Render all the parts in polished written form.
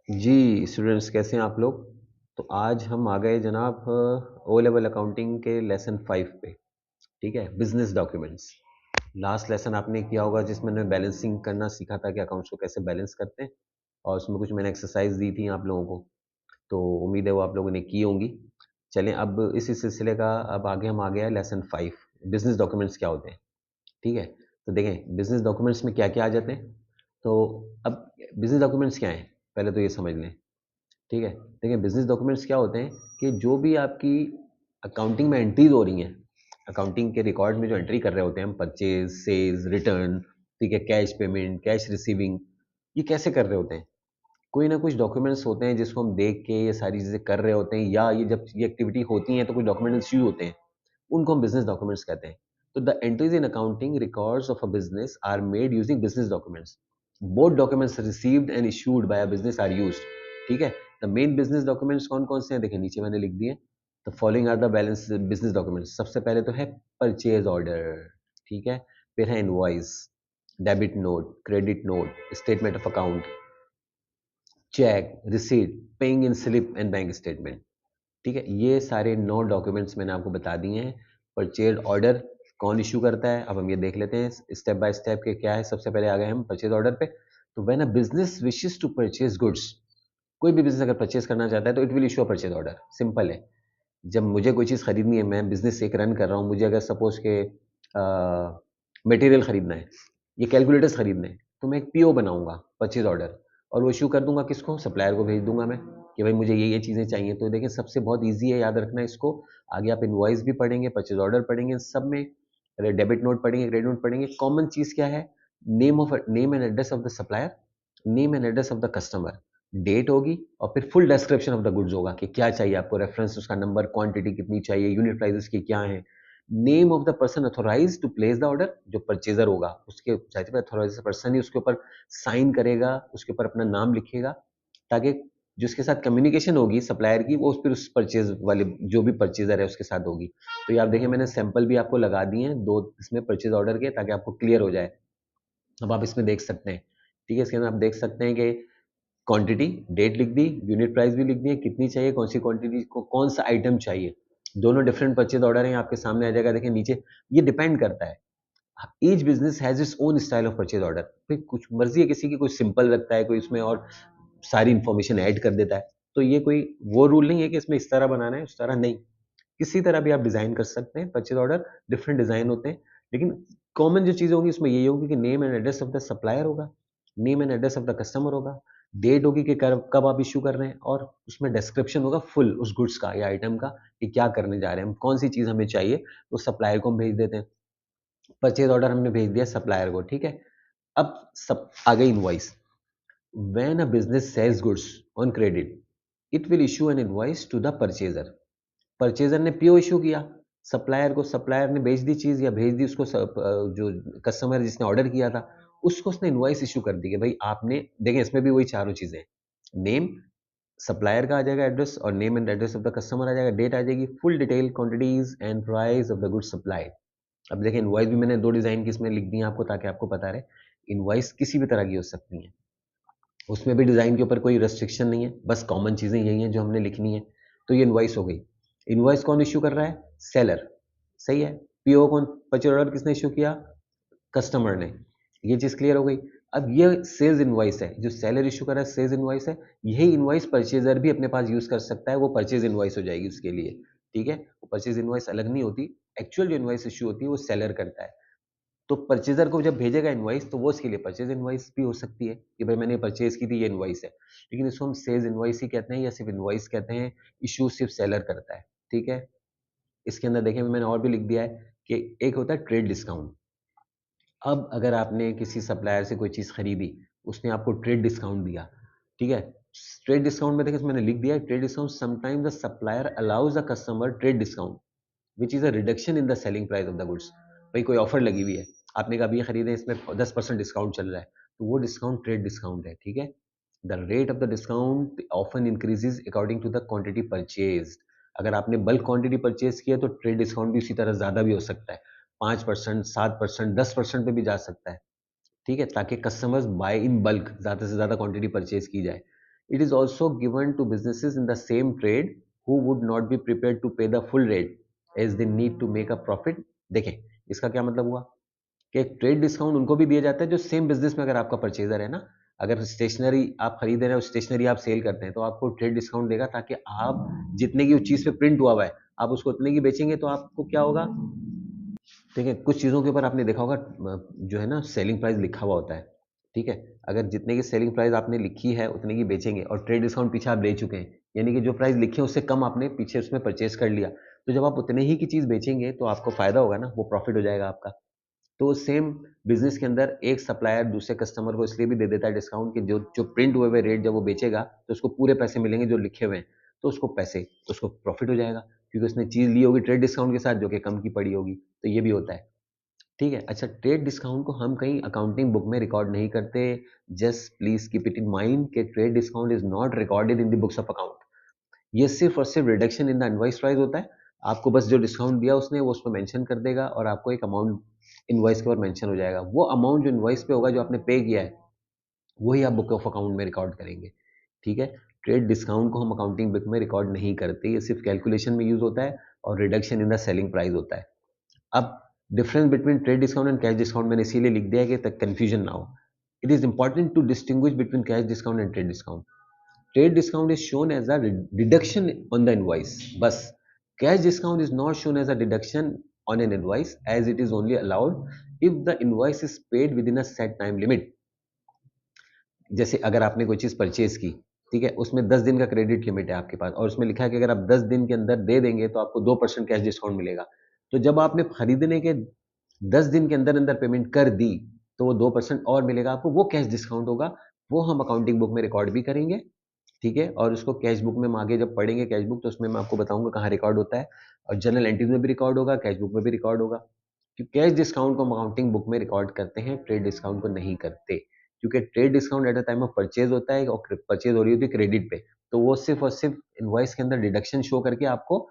जी students, कैसे हैं आप लोग। तो आज हम आ गए जनाब ओ लेवल अकाउंटिंग के लेसन 5 पे। ठीक है, बिजनेस डॉक्यूमेंट्स। लास्ट लेसन आपने किया होगा जिसमें मैंने बैलेंसिंग करना सीखा था कि अकाउंट्स को कैसे बैलेंस करते हैं, और उसमें कुछ मैंने एक्सरसाइज दी थी आप लोगों को। तो उम्मीद है वो आप लोगों ने की होंगी। चलें, अब इसी सिलसिले का अब आगे हम आ गया है लेसन 5, बिजनेस डॉक्यूमेंट्स क्या होते हैं। ठीक है, तो देखें बिजनेस डॉक्यूमेंट्स में क्या क्या आ जाते हैं। तो अब बिजनेस डॉक्यूमेंट्स क्या हैं, पहले तो ये समझ लें। ठीक है, देखिए बिजनेस डॉक्यूमेंट्स क्या होते हैं कि जो भी आपकी अकाउंटिंग में एंट्रीज हो रही हैं, अकाउंटिंग के रिकॉर्ड में जो एंट्री कर रहे होते हैं हम, परचेज, सेल्स, रिटर्न, ठीक है, कैश पेमेंट, कैश रिसीविंग, ये कैसे कर रहे होते हैं। कोई ना कुछ डॉक्यूमेंट्स होते हैं जिसको हम देख के ये सारी चीज़ें कर रहे होते हैं, या ये जब ये एक्टिविटी होती है तो कुछ डॉक्यूमेंट्स इश्यू होते हैं, उनको हम बिजनेस डॉक्यूमेंट्स कहते हैं। तो the entries in accounting records of a business are made using business documents. Both documents received and issued by a business are used. ठीक है, द मेन बिजनेस डॉक्यूमेंट्स कौन कौन से हैं, देखिए नीचे मैंने लिख दिए। The following are the balance business documents. सबसे पहले तो है परचेज ऑर्डर। ठीक है, फिर है invoice, debit note, credit note, statement of account, cheque, receipt, paying in slip and bank statement. ठीक है, ये सारे 9 डॉक्यूमेंट्स मैंने आपको बता दिए हैं। परचेज ऑर्डर कौन इशू करता है, अब हम ये देख लेते हैं स्टेप बाय स्टेप के क्या है। सबसे पहले आ गए हम परचेज ऑर्डर पे। तो when a business wishes to purchase goods, कोई भी बिजनेस अगर परचेज करना चाहता है तो it will issue a purchase order. Simple है। जब मुझे कोई चीज़ खरीदनी है, मैं बिजनेस एक रन कर रहा हूँ, मुझे अगर सपोज के मटेरियल खरीदना है, ये कैलकुलेटर्स खरीदने हैं, तो मैं एक पीओ बनाऊंगा, परचेज ऑर्डर, और वो इशू कर दूंगा किसको, सप्लायर को भेज दूंगा मैं कि भाई मुझे ये चीज़ें चाहिए। तो देखिए सबसे बहुत ईजी है याद रखना इसको। आगे आप इनवॉइस भी पढ़ेंगे, परचेज ऑर्डर पढ़ेंगे, सब में डेबिट नोट पढ़ेंगे, क्रेडिट नोट पढ़ेंगे। कॉमन चीज़ क्या है, name and address of the supplier, name and address of the customer, date होगी, और फिर full description of the goods होगा कि क्या चाहिए आपको, रेफरेंस उसका नंबर, क्वांटिटी कितनी चाहिए, यूनिट प्राइसेस की क्या है, name of the person authorise to place the order, जो परचेजर होगा उसके जाहिर है अथोराइज पर्सन ही उसके ऊपर साइन करेगा, उसके ऊपर अपना नाम लिखेगा, ताकि जिसके साथ कम्युनिकेशन होगी सप्लायर की, वो फिर उस परचेज वाले जो भी परचेजर है उसके साथ होगी। तो ये आप देखिए मैंने सैंपल भी आपको लगा दिए हैं दो इसमें परचेज ऑर्डर के, ताकि आपको क्लियर हो जाए। अब आप इसमें देख सकते हैं। ठीक है, इसके अंदर आप देख सकते हैं कि क्वांटिटी, डेट लिख दी, यूनिट प्राइस भी लिख दी है, कितनी चाहिए, कौन सी क्वांटिटी को, कौन सा आइटम चाहिए। दोनों डिफरेंट परचेज ऑर्डर हैं, आपके सामने आ जाएगा। देखिए नीचे, ये डिपेंड करता है, each business has its own style of purchase order. फिर कुछ मर्जी है किसी की, कोई सिंपल रखता है, कोई इसमें और सारी इंफॉर्मेशन ऐड कर देता है। तो ये कोई वो रूल नहीं है कि इसमें इस तरह बनाना है उस तरह नहीं, किसी तरह भी आप डिजाइन कर सकते हैं परचेज ऑर्डर। डिफरेंट डिजाइन होते हैं, लेकिन कॉमन जो चीज़ होगी उसमें यही होगी कि name and address of the supplier होगा, name and address of the customer होगा, डेट होगी कि कब आप इश्यू कर रहे हैं, और उसमें डिस्क्रिप्शन होगा फुल उस गुड्स का या आइटम का कि क्या करने जा रहे हैं हम, कौन सी चीज़ हमें चाहिए, तो सप्लायर को हम भेज देते हैं। परचेज ऑर्डर हमने भेज दिया सप्लायर को। ठीक है, अब सब आ गई invoice. When a business sells goods on credit, it will issue an invoice to the purchaser. Purchaser ने पीओ इशू किया सप्लायर को, सप्लायर ने भेज दी चीज या भेज दी उसको जो कस्टमर जिसने ऑर्डर किया था उसको उसने इनवॉइस इशू कर दी कि भाई आपने, देखें इसमें भी वही चारों चीजें, नेम सप्लायर का आ जाएगा एड्रेस, और name and address of the customer आ जाएगा, डेट आ जाएगी, full detail quantities and price of the good supplied. अब देखें इनवॉइस भी मैंने दो डिजाइन की इसमें लिख दी है आपको, ताकि आपको पता रहे। इनवॉइस किसी भी तरह की हो सकती है, उसमें भी डिज़ाइन के ऊपर कोई रेस्ट्रिक्शन नहीं है, बस कॉमन चीज़ें यही हैं जो हमने लिखनी है। तो ये इनवॉइस हो गई। इनवॉइस कौन इश्यू कर रहा है, सेलर, सही है। पीओ कौन, परचेज ऑर्डर किसने इश्यू किया, कस्टमर ने। ये चीज़ क्लियर हो गई। अब ये सेल्स इनवॉइस है, जो सेलर इशू कर रहा है सेल्स इनवॉइस है। यही इनवॉइस परचेजर भी अपने पास यूज कर सकता है, वो परचेज इनवॉइस हो जाएगी उसके लिए। ठीक है, वो परचेज इनवॉइस अलग नहीं होती, एक्चुअल जो इनवॉइस इशू होती है वो सेलर करता है। तो परचेजर को जब भेजेगा इनवॉइस, तो वो उसके लिए परचेज इनवॉइस भी हो सकती है कि भाई मैंने परचेज की थी, ये इनवॉइस है। लेकिन इसको हम सेल्स इनवॉइस ही कहते हैं, या सिर्फ इनवॉइस कहते हैं। इशू सिर्फ सेलर करता है। ठीक है, इसके अंदर देखें मैंने और भी लिख दिया है कि एक होता है ट्रेड डिस्काउंट। अब अगर आपने किसी सप्लायर से कोई चीज़ खरीदी, उसने आपको ट्रेड डिस्काउंट दिया। ठीक है, ट्रेड डिस्काउंट में देखिए मैंने लिख दिया है, trade discount sometime the supplier allows the customer trade discount which is a reduction in the selling price of the goods. भाई कोई ऑफर लगी हुई है, आपने कहा ये खरीदे, इसमें 10% डिस्काउंट चल रहा है, तो वो डिस्काउंट ट्रेड डिस्काउंट है। ठीक है, the rate of the discount often increases according to the quantity purchase. अगर आपने बल्क क्वांटिटी परचेज किया तो ट्रेड डिस्काउंट भी उसी तरह ज्यादा भी हो सकता है, 5%, 7%, 10% पे भी जा सकता है। ठीक है, ताकि कस्टमर्स बाय इन बल्क, ज्यादा से ज्यादा क्वांटिटी परचेज की जाए। It is also given to businesses in the same trade who would not be prepared to pay the full rate as they need to make a profit. देखें इसका क्या मतलब हुआ कि एक ट्रेड डिस्काउंट उनको भी दिया जाता है जो सेम बिजनेस में अगर आपका परचेजर है ना, अगर स्टेशनरी आप खरीद रहे हैं और स्टेशनरी आप सेल करते हैं तो आपको ट्रेड डिस्काउंट देगा ताकि आप जितने की उस चीज पे प्रिंट हुआ है आप उसको उतने की बेचेंगे तो आपको क्या होगा। देखिए कुछ चीज़ों के ऊपर आपने देखा होगा जो है ना सेलिंग प्राइस लिखा हुआ होता है, ठीक है। अगर जितने की सेलिंग प्राइस आपने लिखी है उतने की बेचेंगे और ट्रेड डिस्काउंट पीछे आप ले चुके हैं, यानी कि जो प्राइस लिखी है उससे कम आपने पीछे उसमें परचेज कर लिया, तो जब आप उतने ही की चीज़ बेचेंगे तो आपको फायदा होगा ना, वो प्रॉफिट हो जाएगा आपका। तो सेम बिजनेस के अंदर एक सप्लायर दूसरे कस्टमर को इसलिए भी दे देता है डिस्काउंट कि जो जो प्रिंट हुए हुए रेट जब वो बेचेगा तो उसको पूरे पैसे मिलेंगे जो लिखे हुए हैं, तो उसको पैसे उसको प्रॉफिट हो जाएगा क्योंकि उसने चीज़ ली होगी ट्रेड डिस्काउंट के साथ जो कि कम की पड़ी होगी, तो ये भी होता है। ठीक है। अच्छा, ट्रेड डिस्काउंट को हम कहीं अकाउंटिंग बुक में रिकॉर्ड नहीं करते। Just please keep it in mind कि trade discount is not recorded in the books of account. ये सिर्फ और सिर्फ reduction in the invoice price होता है। आपको बस जो डिस्काउंट दिया उसने वो उसमें मेंशन कर देगा और आपको एक अमाउंट इनवॉइस के ऊपर मेंशन हो जाएगा। वो अमाउंट जो इनवॉइस पे होगा जो आपने पे किया है वही आप बुक ऑफ अकाउंट में रिकॉर्ड करेंगे। ठीक है। ट्रेड डिस्काउंट को हम अकाउंटिंग बुक में रिकॉर्ड नहीं करते, ये सिर्फ कैलकुलेशन में यूज होता है और reduction in the selling price होता है। अब difference between trade discount and cash discount मैंने इसीलिए लिख दिया कि तक कंफ्यूजन ना हो। It is important to distinguish between cash discount and trade discount. Trade discount is shown as a deduction on the invoice बस। Cash discount is not shown as a deduction on an invoice as it is only allowed if the invoice is paid with in a set time limit. जैसे अगर आपने कोई चीज़ purchase की, ठीक है, उसमें 10 दिन का क्रेडिट लिमिट है आपके पास और उसमें लिखा है कि अगर आप 10 दिन के अंदर दे देंगे तो आपको 2% कैश डिस्काउंट मिलेगा। तो जब आपने खरीदने के 10 दिन के अंदर अंदर पेमेंट कर दी तो वो 2% और मिलेगा आपको, वो कैश डिस्काउंट होगा। वो हम अकाउंटिंग बुक में रिकॉर्ड भी करेंगे, ठीक है। और उसको कैश बुक में हम आगे जब पढ़ेंगे कैश बुक तो उसमें मैं आपको बताऊंगा कहाँ रिकॉर्ड होता है और जनरल एंट्रीज में भी रिकॉर्ड होगा, कैश बुक में भी रिकॉर्ड होगा। क्योंकि कैश डिस्काउंट को हम अकाउंटिंग बुक में रिकॉर्ड करते हैं, ट्रेड डिस्काउंट को नहीं करते। क्योंकि trade discount at the time of purchase होता है और परचेज हो रही होती है क्रेडिट पे, तो वो सिर्फ और सिर्फ इनवॉइस के अंदर डिडक्शन शो करके आपको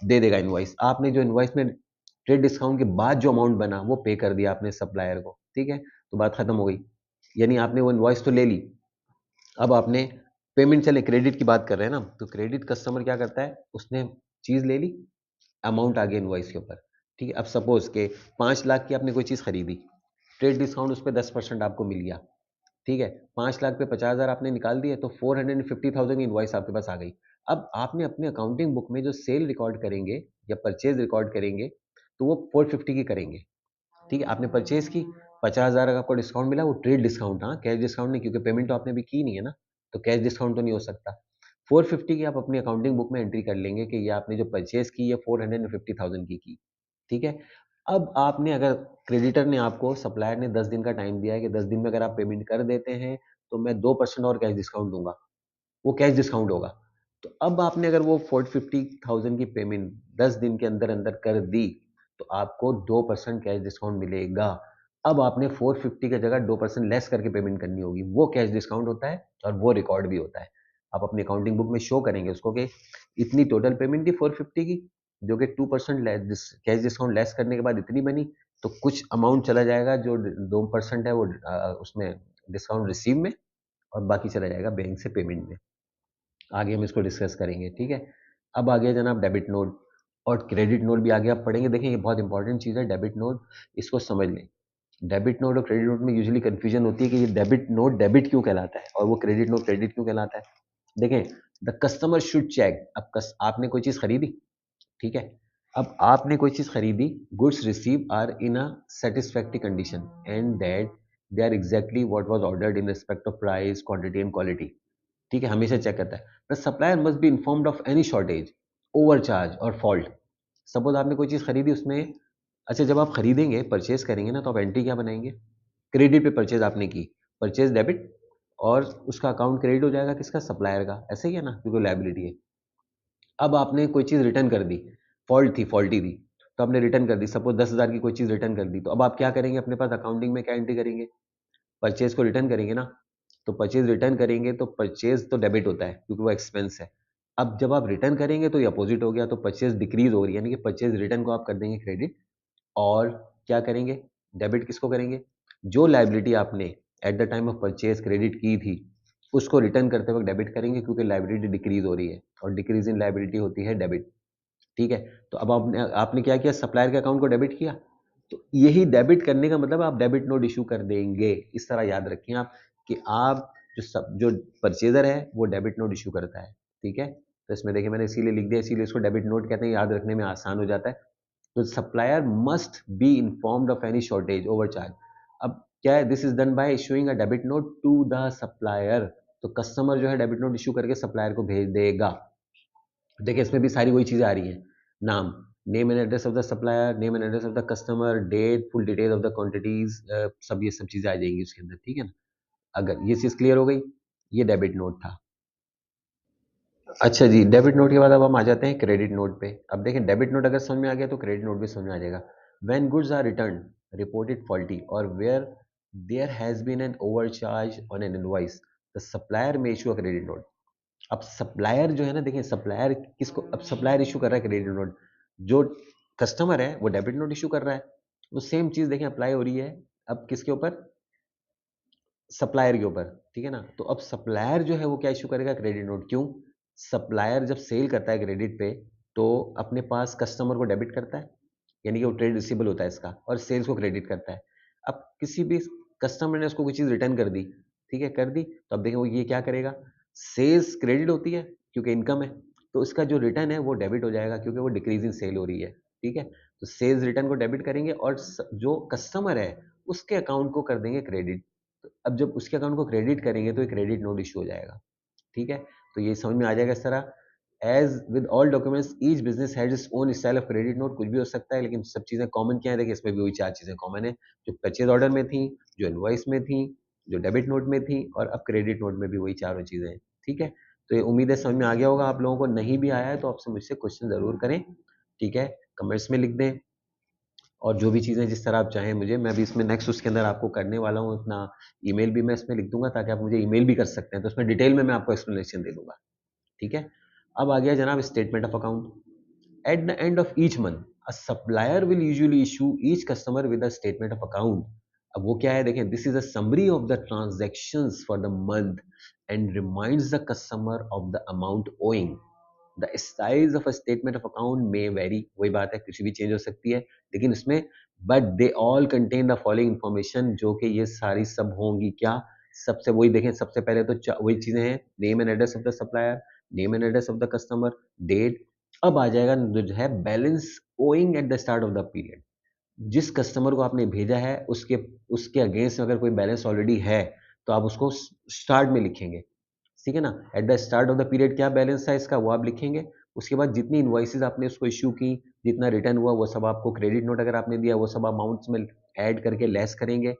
दे देगा इनवॉइस। आपने जो इनवॉइस में ट्रेड डिस्काउंट के बाद जो अमाउंट बना वो पे कर दिया आपने सप्लायर को, ठीक है, तो बात खत्म हो गई। यानी आपने वो इनवॉइस तो ले ली, अब आपने पेमेंट, चले क्रेडिट की बात कर रहे हैं ना, तो क्रेडिट कस्टमर क्या करता है, उसने चीज ले ली, अमाउंट आ गया इनवॉइस के ऊपर, ठीक है। अब सपोज के 5 लाख की आपने कोई चीज खरीदी, ट्रेड डिस्काउंट उस पर 10% आपको मिल गया, ठीक है। 5 लाख पे 50,000 आपने निकाल दिए तो 450,000 की इनवॉइस आपके पास आ गई। अब आपने अपने अकाउंटिंग बुक में जो सेल रिकॉर्ड करेंगे या परचेज रिकॉर्ड करेंगे तो वो 450 की करेंगे, ठीक है। आपने परचेज की, 50,000 का आपको डिस्काउंट मिला, वो ट्रेड डिस्काउंट, हाँ, कैश डिस्काउंट नहीं, क्योंकि पेमेंट तो आपने अभी की नहीं है ना, तो कैश डिस्काउंट तो नहीं हो सकता। 450 की आप अपनी अकाउंटिंग बुक में एंट्री कर लेंगे कि ये आपने जो परचेज की ये 450,000 की, ठीक है। अब आपने अगर क्रेडिटर ने आपको, सप्लायर ने 10 दिन का टाइम दिया है कि 10 दिन में अगर आप पेमेंट कर देते हैं तो मैं 2% और कैश डिस्काउंट दूंगा, वो कैश डिस्काउंट होगा। तो अब आपने अगर वो 450,000 की पेमेंट 10 दिन के अंदर अंदर कर दी तो आपको 2% कैश डिस्काउंट मिलेगा। अब आपने 450 की जगह 2% लेस करके पेमेंट करनी होगी, वो कैश डिस्काउंट होता है और वो रिकॉर्ड भी होता है। आप अपनी अकाउंटिंग बुक में शो करेंगे उसको कि इतनी टोटल पेमेंट थी 450 की, जो कि 2% कैश डिस्काउंट लेस करने के बाद इतनी बनी, तो कुछ अमाउंट चला जाएगा जो 2% है वो उसमें डिस्काउंट रिसीव में, और बाकी चला जाएगा बैंक से पेमेंट में। आगे हम इसको डिस्कस करेंगे, ठीक है। अब आ गया जनाब डेबिट नोट और क्रेडिट नोट भी आगे आप पढ़ेंगे, देखें ये बहुत इंपॉर्टेंट चीज़ है डेबिट नोट, इसको समझ लें। डेबिट नोट और क्रेडिट नोट में यूजुअली कंफ्यूजन होती है कि ये डेबिट नोट डेबिट क्यों कहलाता है और वो क्रेडिट नोट क्रेडिट क्यों कहलाता है। देखें, द कस्टमर शुड चेक, अब आपने कोई चीज़ खरीदी, ठीक है, अब आपने कोई चीज़ खरीदी, goods receive are in a satisfactory condition and that they are exactly what was ordered in respect of price quantity and quality, ठीक है, हमेशा चेक करता है। The supplier must be informed of any shortage, overcharge और fault. Suppose आपने कोई चीज़ खरीदी उसमें, अच्छा जब आप खरीदेंगे परचेज करेंगे ना तो आप एंट्री क्या बनाएंगे, क्रेडिट पे परचेज आपने की, परचेज डेबिट, और उसका अकाउंट क्रेडिट हो जाएगा किसका, सप्लायर का, ऐसे ही है ना, क्योंकि लायबिलिटी है। अब आपने कोई चीज़ रिटर्न कर दी, फॉल्ट थी, फॉल्टी थी, तो आपने रिटर्न कर दी, सपोज 10,000 की कोई चीज़ रिटर्न कर दी, तो अब आप क्या करेंगे, अपने पास अकाउंटिंग में क्या एंट्री करेंगे, परचेज को रिटर्न करेंगे ना, तो परचेज रिटर्न करेंगे तो परचेज तो डेबिट होता है क्योंकि वो एक्सपेंस है। अब जब आप रिटर्न करेंगे तो ये अपोजिट हो गया, तो परचेज डिक्रीज हो रही है, यानी कि परचेज रिटर्न को आप कर देंगे क्रेडिट, और क्या करेंगे, डेबिट किसको करेंगे, जो लाइबिलिटी आपने at the time of purchase credit की थी, उसको रिटर्न करते वक्त डेबिट करेंगे क्योंकि लायबिलिटी डिक्रीज हो रही है और डिक्रीज इन लायबिलिटी होती है डेबिट। ठीक है, तो अब आपने आपने क्या किया, सप्लायर के अकाउंट को डेबिट किया, तो यही डेबिट करने का मतलब आप डेबिट नोट इशू कर देंगे। इस तरह याद रखें आप कि आप जो परचेजर है वो डेबिट नोट इशू करता है। ठीक है, तो इसमें देखिए मैंने इसीलिए लिख दिया, इसीलिए इसको डेबिट नोट कहते हैं, याद रखने में आसान हो जाता है। तो supplier must be informed of any shortage overcharge. अब क्या है, this is done by issuing a debit note to the supplier. तो कस्टमर जो है डेबिट नोट इशू करके सप्लायर को भेज देगा। देखिए इसमें भी सारी वही चीजें आ रही हैं, नाम, name and address of the supplier, name and address of the customer, date, full detail of the quantities, सब ये सब चीजें आ जाएंगी उसके अंदर। ठीक है ना, अगर ये चीज क्लियर हो गई, ये डेबिट नोट था। अच्छा जी, डेबिट नोट के बाद अब हम आ जाते हैं क्रेडिट नोट पे। अब देखें डेबिट नोट अगर समझ में आ गया तो क्रेडिट नोट भी समझ में आ जाएगा। When goods are return reported faulty और where there has been an overcharge on an invoice, the supplier may issue a credit note. अब सप्लायर जो है ना, देखिए सप्लायर किसको, अब सप्लायर इशू कर रहा है क्रेडिट नोट, जो कस्टमर है वो डेबिट नोट इशू कर रहा है। तो सेम चीज देखें अप्लाई हो रही है अब किसके ऊपर, सप्लायर के ऊपर। ठीक है ना, तो अब सप्लायर जो है वो क्या इशू करेगा, क्रेडिट नोट। क्यों, सप्लायर जब सेल करता है क्रेडिट पे तो अपने पास कस्टमर को डेबिट करता है, यानी कि वो ट्रेड रिसीबल होता है इसका, और सेल्स को क्रेडिट करता है। अब किसी भी कस्टमर ने उसको कोई चीज रिटर्न कर दी, ठीक है कर दी, तो अब देखें वो ये क्या करेगा, सेल्स क्रेडिट होती है क्योंकि इनकम है, तो इसका जो रिटर्न है वो डेबिट हो जाएगा क्योंकि वो डिक्रीज इन सेल हो रही है। ठीक है, तो सेल्स रिटर्न को डेबिट करेंगे और जो कस्टमर है उसके अकाउंट को कर देंगे क्रेडिट। तो अब जब उसके अकाउंट को क्रेडिट करेंगे तो एक क्रेडिट नोट इशू हो जाएगा। ठीक है, तो ये समझ में आ जाएगा इस तरह। As with all documents each business has its own style of credit note, कुछ भी हो सकता है लेकिन सब चीजें कॉमन क्या है, देखिए इसमें भी वही चार चीजें कॉमन है जो परचेज ऑर्डर में थी, जो इनवॉइस में थी, जो डेबिट नोट में थी, और अब क्रेडिट नोट में भी वही चारों चीजें हैं। ठीक है, तो ये उम्मीद है समझ में आ गया होगा। आप लोगों को नहीं भी आया है तो आपसे मुझसे क्वेश्चन जरूर करें। ठीक है, कमेंट्स में लिख दें, और जो भी चीज़ें जिस तरह आप चाहें मुझे, मैं भी इसमें नेक्स्ट उसके अंदर आपको करने वाला हूँ, अपना ईमेल भी मैं इसमें लिख दूंगा ताकि आप मुझे ईमेल भी कर सकते हैं, तो उसमें डिटेल में मैं आपको एक्सप्लेनेशन दे दूंगा। ठीक है, अब आ गया जनाब statement of account. Eight the end of each month a supplier will usually issue each customer with a statement of account. अब वो क्या है, देखें, this is a summary of the transactions for the month and reminds the customer of the amount owing. The size of a statement of account में very, वही बात है कुछ भी चेंज हो सकती है लेकिन इसमें, but they all contain the following information, जो कि ये सारी सब होंगी क्या, सबसे वही देखें, सबसे पहले तो वही चीजें हैं, name and address of the supplier, name and address of the customer, date. अब आ जाएगा जो है balance owing at the start of the period. जिस कस्टमर को आपने भेजा है उसके उसके अगेंस्ट अगर कोई बैलेंस ऑलरेडी है तो आप उसको स्टार्ट में लिखेंगे। ठीक है ना, eight the start of the period क्या बैलेंस था इसका वो आप लिखेंगे। उसके बाद जितनी इन्वाइसेस आपने उसको इश्यू की, जितना रिटर्न हुआ वो सब आपको, क्रेडिट नोट अगर आपने दिया वो सब अमाउंट्स में ऐड करके लेस करेंगे।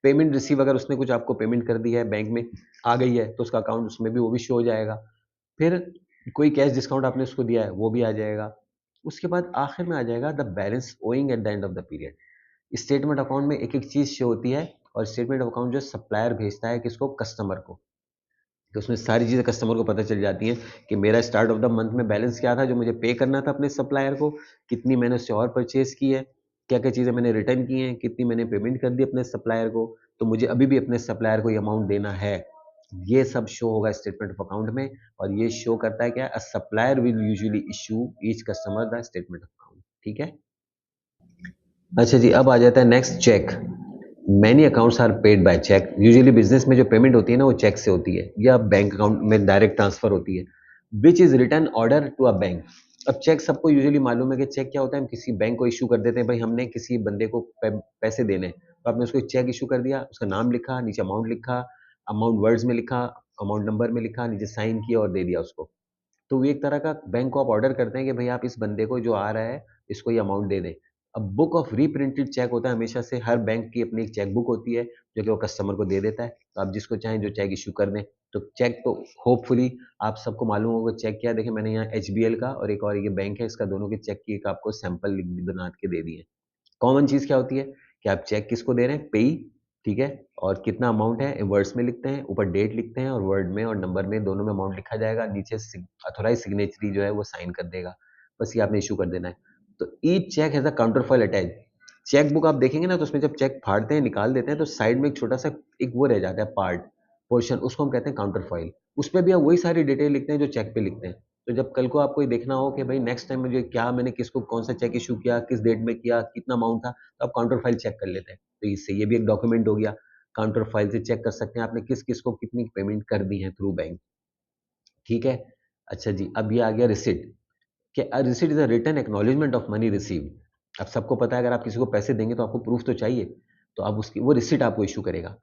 पेमेंट रिसीव अगर उसने कुछ आपको पेमेंट कर दी है बैंक में आ गई है तो उसका अकाउंट उसमें भी वो भी शो हो जाएगा। फिर कोई कैश डिस्काउंट आपने उसको दिया है वो भी आ जाएगा। उसके बाद आखिर में आ जाएगा the balance owing at the end of the period. Statement account में एक एक चीज शो होती है, और स्टेटमेंट ऑफ अकाउंट जो सप्लायर भेजता है किसको, कस्टमर को, तो उसमें सारी चीज़ें कस्टमर को पता चल जाती हैं कि मेरा स्टार्ट ऑफ द मंथ में बैलेंस क्या था जो मुझे पे करना था अपने सप्लायर को, कितनी मैंने उससे और परचेज की है, क्या क्या चीज़ें मैंने रिटर्न की हैं, कितनी मैंने पेमेंट कर दी अपने सप्लायर को, तो मुझे अभी भी अपने सप्लायर को ये अमाउंट देना है। ये सब शो होगा स्टेटमेंट ऑफ अकाउंट में, और ये शो करता है क्या, a supplier will usually issue each customer the statement of account. ठीक है, अच्छा जी, अब आ जाता है next, cheque. Many accounts are paid by cheque. Usually business में जो पेमेंट होती है ना वो चेक से होती है या बैंक अकाउंट में डायरेक्ट ट्रांसफर होती है, which is written order to a bank. अब चेक सबको यूजुअली मालूम है कि चेक क्या होता है, हम किसी बैंक को इशू कर देते हैं, भाई हमने किसी बंदे को पैसे देने हैं, तो आपने उसको चेक इशू कर दिया, उसका नाम लिखा, नीचे अमाउंट लिखा, अमाउंट वर्ड्स में लिखा, अमाउंट नंबर में लिखा, नीचे साइन किया और दे दिया उसको। तो वो एक तरह का बैंक को आप ऑर्डर करते हैं कि भाई आप इस बंदे को जो आ रहा है इसको ये अमाउंट दे दें। अब बुक ऑफ रीप्रिंटेड चेक होता है, हमेशा से हर बैंक की अपनी एक चेक बुक होती है जो कि वो कस्टमर को दे देता है, तो आप जिसको चाहें जो चेक इशू कर दें। तो चेक तो होपफुली आप सबको मालूम होगा चेक क्या है। देखिए मैंने यहाँ एचबीएल का और एक और ये बैंक है इसका, दोनों के चेक की एक आपको सैंपल बना के दे दिए। कॉमन चीज क्या होती है कि आप चेक किसको दे रहे हैं, पेई, ठीक है, और कितना अमाउंट है वर्ड्स में लिखते हैं, ऊपर डेट लिखते हैं, और वर्ड में और नंबर में दोनों में अमाउंट लिखा जाएगा, नीचे अथोराइज सिग्नेचरी जो है वो साइन कर देगा। बस ये आपने इशू कर देना है। तो each cheque has a counterfoil attach. Cheque book आप देखेंगे ना तो उसमें जब चेक फाड़ते हैं निकाल देते हैं तो साइड में एक छोटा सा एक वो रह जाता है पार्ट, पोर्शन, उसको हम कहते हैं काउंटर फॉइल। उस पे भी आप वही सारी डिटेल लिखते हैं जो चेक पे लिखते हैं। तो जब कल को आपको ये देखना हो कि भाई नेक्स्ट टाइम मुझे क्या, मैंने किसको कौन सा चेक इशू किया, किस डेट में किया, कितना अमाउंट था, तो आप काउंटर फाइल चेक कर लेते हैं। तो इससे ये भी एक डॉक्यूमेंट हो गया। काउंटर फाइल से चेक कर सकते हैं आपने किस किस को कितनी पेमेंट कर दी है थ्रू बैंक। ठीक है। अच्छा जी, अब ये आ गया रिसिट। कि receipt is a written acknowledgement of money received. अब सबको पता है अगर आप किसी को पैसे देंगे तो आपको प्रूफ तो चाहिए, तो आप उसकी वो रिसिट आपको इशू करेगा।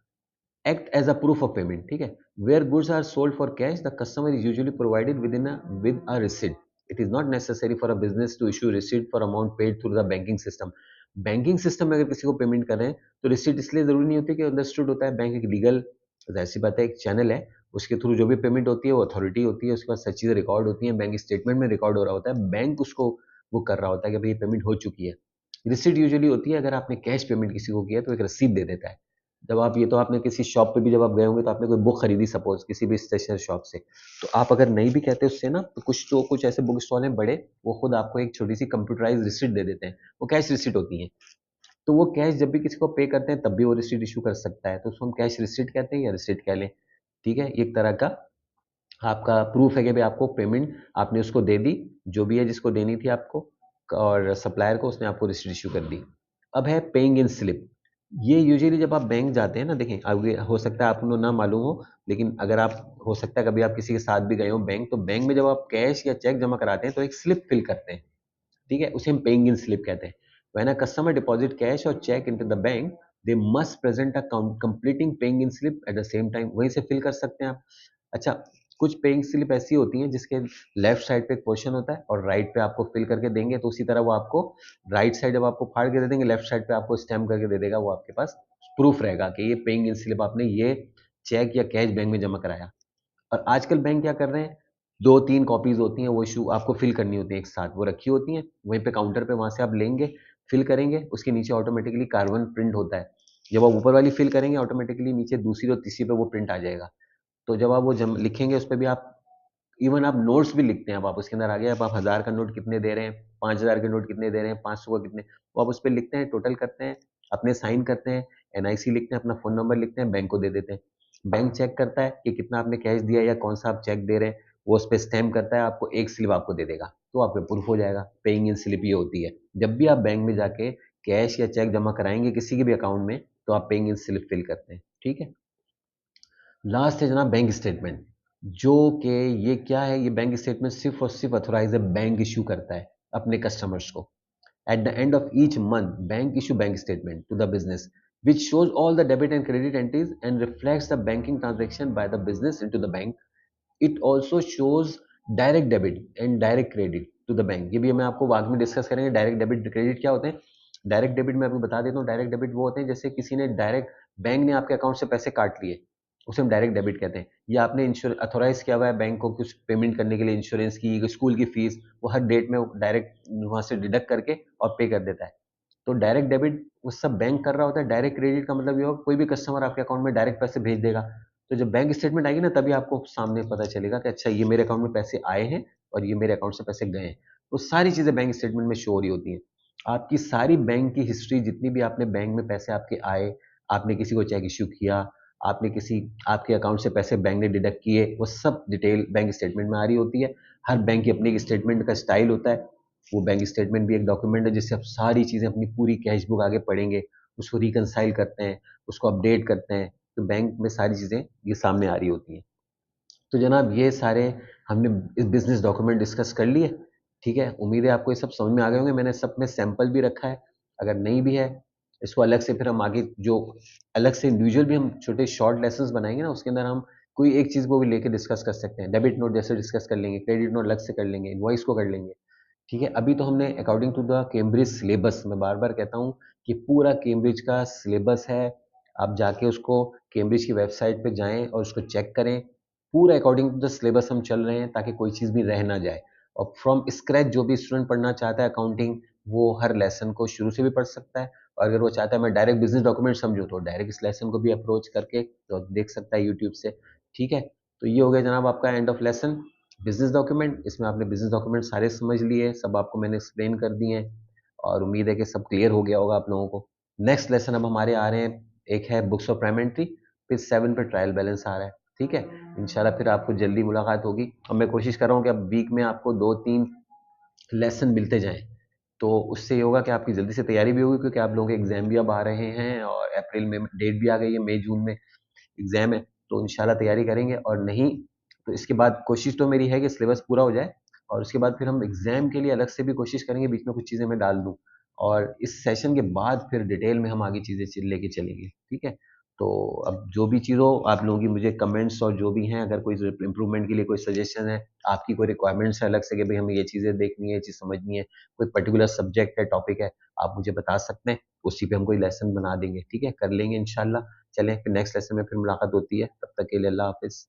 act as a proof of payment, ठीक है। where goods are sold for cash, the customer is usually provided with a receipt. It is not necessary for a business to issue receipt for amount paid through the banking system. Banking system में अगर किसी को payment कर रहे हैं तो receipt इसलिए जरूरी नहीं होती कि अंडरस्टूड होता है बैंक एक लीगल, ऐसी बात है, एक चैनल है, उसके थ्रू जो भी पेमेंट होती है वो अथॉरिटी होती है, उसके बाद सब चीज़ें रिकॉर्ड होती हैं, बैंक स्टेटमेंट में रिकॉर्ड हो रहा होता है, बैंक उसको वो कर रहा होता है कि भाई पेमेंट हो चुकी है। रिसिट यूजुअली होती है अगर आपने कैश पेमेंट किसी को किया तो एक रसीद दे देता है। जब आप ये तो आपने किसी शॉप पे भी जब आप गए होंगे तो आपने कोई बुक खरीदी सपोज किसी भी स्टेशनरी शॉप से, तो आप अगर नहीं भी कहते उससे ना, तो कुछ ऐसे बुक स्टॉल हैं बड़े, वो खुद आपको एक छोटी सी कंप्यूटराइज रिसिट दे देते हैं, वो कैश रिसिट होती है। तो वो कैश जब भी किसी को पे करते हैं तब भी वो रिसिट इशू कर सकता है, तो उसको हम कैश रिसिट कहते हैं या रिसिट कह लें। ठीक है, एक तरह का आपका प्रूफ है कि भाई आपको पेमेंट आपने उसको दे दी, जो भी है जिसको देनी थी आपको, और सप्लायर को, उसने आपको रिसिट इशू कर दी। अब है पेइंग इन स्लिप। ये यूजुअली जब आप बैंक जाते हैं ना, देखें आगे हो सकता है आपको ना मालूम हो, लेकिन अगर आप, हो सकता है कभी आप किसी के साथ भी गए हो बैंक, तो बैंक में जब आप कैश या चेक जमा कराते हैं तो एक स्लिप फिल करते हैं। ठीक है, उसे हम पेइंग इन स्लिप कहते हैं। When a customer deposit cash और cheque into the bank, they must present a completing paying in slip at the same time, वहीं से फिल कर सकते हैं आप। अच्छा, कुछ पेइंग स्लिप ऐसी होती हैं जिसके लेफ्ट साइड पे एक पोर्शन होता है और राइट पे आपको फिल करके देंगे, तो उसी तरह वो आपको राइट साइड जब आपको फाड़ के दे देंगे, लेफ्ट साइड पे आपको स्टैम्प करके दे देगा, वो आपके पास प्रूफ रहेगा कि ये पेइंग इन स्लिप आपने ये चेक या कैश बैंक में जमा कराया। और आजकल बैंक क्या कर रहे हैं, दो तीन कॉपीज होती हैं, वो इशू आपको फिल करनी होती है एक साथ, वो रखी होती हैं वहीं पे काउंटर पे, वहां से आप लेंगे, फिल करेंगे, उसके नीचे ऑटोमेटिकली कार्बन प्रिंट होता है। जब आप ऊपर वाली फिल करेंगे ऑटोमेटिकली नीचे दूसरी और तीसरी पे वो प्रिंट आ जाएगा। तो जब आप वो लिखेंगे उस पर भी आप, इवन आप नोट्स भी लिखते हैं, अब आप उसके अंदर आ गया, अब आप 1000 का नोट कितने दे रहे हैं, 5000 के नोट कितने दे रहे हैं, 500 का कितने, वो आप उस पर लिखते हैं, टोटल करते हैं, अपने साइन करते हैं, एनआईसी लिखते हैं, अपना फोन नंबर लिखते हैं, बैंक को दे देते हैं। बैंक चेक करता है कि कितना आपने कैश दिया या कौन सा आप चेक दे रहे हैं, वो उस पर स्टैम्प करता है, आपको एक स्लिप आपको दे देगा, तो आपका प्रूफ हो जाएगा। पेइंग इन स्लिप ये होती है, जब भी आप बैंक में जाके कैश या चेक जमा कराएंगे किसी के भी अकाउंट में, तो आप पेइंग इन स्लिप फिल करते हैं। ठीक है। लास्ट है जनाब बैंक स्टेटमेंट, जो कि ये क्या है, ये बैंक स्टेटमेंट सिर्फ और सिर्फ अथोराइज बैंक इशू करता है अपने कस्टमर्स को। At the end of each month bank issue bank statement to the business which shows all the debit and credit entries and reflects the banking transaction by the business into the bank. It also shows direct debit and direct credit to the bank. ये भी मैं आपको बाद में discuss करेंगे, direct debit credit क्या होते हैं। डायरेक्ट डेबिट मैं आपको बता देता हूँ, डायरेक्ट डेबिट वो होते हैं जैसे किसी ने डायरेक्ट, बैंक ने आपके अकाउंट से पैसे काट लिए, उसे हम डायरेक्ट डेबिट कहते हैं। या आपने इंश्योर अथोराइज किया हुआ है बैंक को कुछ पेमेंट करने के लिए, इंश्योरेंस की, स्कूल की फीस, वो हर डेट में डायरेक्ट वहां से डिडक्ट करके और पे कर देता है। तो डायरेक्ट डेबिट वो सब बैंक कर रहा होता है। डायरेक्ट क्रेडिट का मतलब ये होगा कोई भी कस्टमर आपके अकाउंट में डायरेक्ट पैसे भेज देगा। तो जब बैंक स्टेटमेंट आएगी ना, तभी आपको सामने पता चलेगा कि अच्छा ये मेरे अकाउंट में पैसे आए हैं और ये मेरे अकाउंट से पैसे गए हैं। तो सारी चीजें बैंक स्टेटमेंट में शो हो रही होती हैं। आपकी सारी बैंक की हिस्ट्री, जितनी भी आपने बैंक में पैसे आपके आए, आपने किसी को चेक इश्यू किया, आपने किसी, आपके अकाउंट से पैसे बैंक ने डिडक्ट किए, वो सब डिटेल बैंक स्टेटमेंट में आ रही होती है। हर बैंक की अपनी एक स्टेटमेंट का स्टाइल होता है। वो बैंक स्टेटमेंट भी एक डॉक्यूमेंट है जिससे आप सारी चीज़ें अपनी पूरी कैश बुक आगे पढ़ेंगे, उसको रिकनसाइल करते हैं, उसको अपडेट करते हैं, तो बैंक में सारी चीज़ें ये सामने आ रही होती हैं। तो जनाब ये सारे हमने इस बिजनेस डॉक्यूमेंट डिस्कस कर लिए। ठीक है, उम्मीद है आपको ये सब समझ में आ गए होंगे। मैंने सब में सैंपल भी रखा है, अगर नहीं भी है इसको अलग से फिर हम आगे जो अलग से इंडिविजुअल भी हम छोटे शॉर्ट लेसन्स बनाएंगे ना, उसके अंदर हम कोई एक चीज़ को भी लेके डिस्कस कर सकते हैं। डेबिट नोट जैसे डिस्कस कर लेंगे, क्रेडिट नोट अलग से कर लेंगे, इनवॉइस को कर लेंगे। ठीक है, अभी तो हमने according to the Cambridge syllabus, मैं बार बार कहता हूँ कि पूरा कैम्ब्रिज का सिलेबस है, आप जाके उसको कैम्ब्रिज की वेबसाइट पे जाएं और उसको चेक करें। पूरा अकॉर्डिंग टू द सिलेबस हम चल रहे हैं ताकि कोई चीज़ भी रह ना जाए। और फ्रॉम स्क्रैच जो भी स्टूडेंट पढ़ना चाहता है अकाउंटिंग, वो हर लेसन को शुरू से भी पढ़ सकता है। और अगर वो चाहता है मैं डायरेक्ट बिजनेस डॉक्यूमेंट समझूँ, तो डायरेक्ट इस लेसन को भी अप्रोच करके तो देख सकता है यूट्यूब से। ठीक है, तो ये हो गया जनाब आपका end of lesson business document. इसमें आपने बिजनेस डॉक्यूमेंट सारे समझ लिए, सब आपको मैंने एक्सप्लेन कर दिए हैं, और उम्मीद है कि सब क्लियर हो गया होगा आप लोगों को। नेक्स्ट लेसन अब हमारे आ रहे हैं, एक है बुक्स ऑफ प्राइम एंट्री, फिर 7 पे ट्रायल बैलेंस आ रहा है। ठीक है, इंशाल्लाह फिर आपको जल्दी मुलाकात होगी और मैं कोशिश कर रहा हूँ कि अब वीक में आपको 2-3 लेसन मिलते जाएँ। तो उससे ये होगा कि आपकी जल्दी से तैयारी भी होगी क्योंकि आप लोगों के एग्ज़ाम भी अब आ रहे हैं और अप्रैल में डेट भी आ गई है, मई-जून में एग्ज़ाम है, तो इंशाल्लाह तैयारी करेंगे और नहीं तो इसके बाद कोशिश तो मेरी है कि सिलेबस पूरा हो जाए और उसके बाद फिर हम एग्ज़ाम के लिए अलग से भी कोशिश करेंगे, बीच में कुछ चीज़ें मैं डाल दूँ और इस सेशन के बाद फिर डिटेल में हम आगे चीज़ें लेके चलेंगे, ठीक है? तो अब जो भी चीज़ हो आप लोगों की मुझे कमेंट्स और जो भी हैं अगर कोई इम्प्रूवमेंट के लिए कोई सजेशन है, आपकी कोई रिक्वायरमेंट्स है अलग से कि भई हमें ये चीज़ें देखनी है, ये चीज़ समझनी है, कोई पर्टिकुलर सब्जेक्ट है, टॉपिक है, आप मुझे बता सकते हैं, उसी पे हम कोई लेसन बना देंगे, ठीक है? कर लेंगे इंशाल्लाह। चलें फिर नेक्स्ट लेसन में फिर मुलाकात होती है, तब तक के लिए अल्लाह हाफ़िज़।